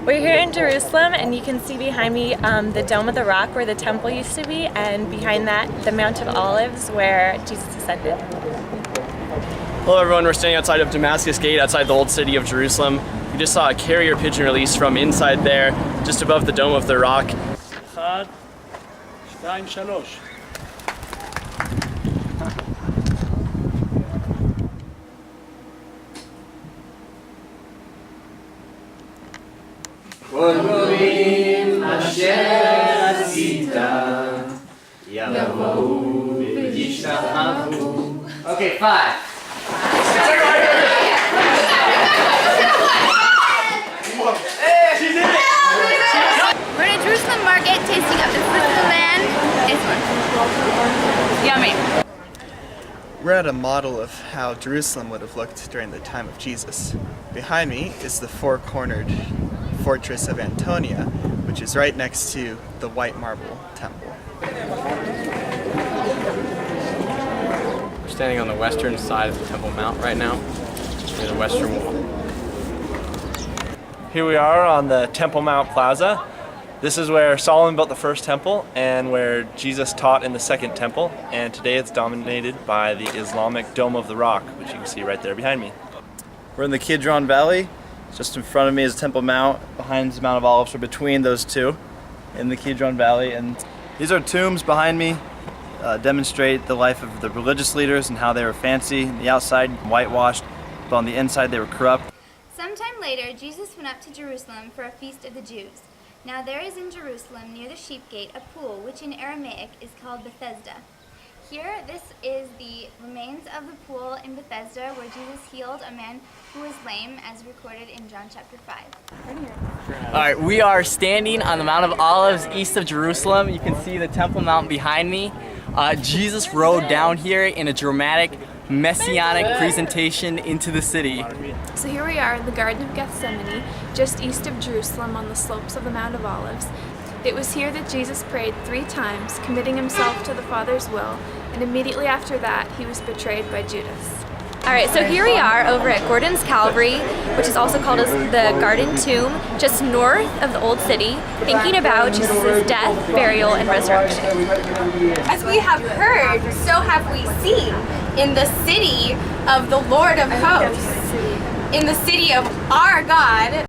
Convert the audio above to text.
We're here in Jerusalem, and you can see behind me the Dome of the Rock where the temple used to be, and behind that the Mount of Olives where Jesus ascended. Hello everyone, we're standing outside of Damascus Gate, outside the old city of Jerusalem. We just saw a carrier pigeon release from inside there, just above the Dome of the Rock. 1, 2, 3. כל גויים אשר עשית יבואו וישתחוו. Okay, 5. We're in a Jerusalem market tasting up the fruits of the land. This one. Yummy. We're at a model of how Jerusalem would have looked during the time of Jesus. Behind me is the four-cornered fortress of Antonia, which is right next to the white marble temple. We're standing on the western side of the Temple Mount right now, near the western wall. Here we are on the Temple Mount Plaza. This is where Solomon built the first temple and where Jesus taught in the second temple, and today it's dominated by the Islamic Dome of the Rock, which you can see right there behind me. We're in the Kidron Valley. Just in front of me is Temple Mount, behind is the Mount of Olives, or between those two in the Kidron Valley. And these are tombs behind me, demonstrate the life of the religious leaders and how they were fancy. On the outside, whitewashed, but on the inside they were corrupt. Sometime later, Jesus went up to Jerusalem for a feast of the Jews. Now there is in Jerusalem, near the sheep gate, a pool, which in Aramaic is called Bethesda. Here, this is the remains of the pool in Bethesda where Jesus healed a man who was lame, as recorded in John chapter 5. Alright, we are standing on the Mount of Olives east of Jerusalem. You can see the Temple Mount behind me. Jesus rode down here in a dramatic messianic presentation into the city. So here we are in the Garden of Gethsemane, just east of Jerusalem on the slopes of the Mount of Olives. It was here that Jesus prayed 3 times, committing himself to the Father's will, and immediately after that, he was betrayed by Judas. Alright, so here we are over at Gordon's Calvary, which is also called as the Garden Tomb, just north of the Old City, thinking about Jesus' death, burial, and resurrection. As we have heard, so have we seen in the city of the Lord of hosts, in the city of our God.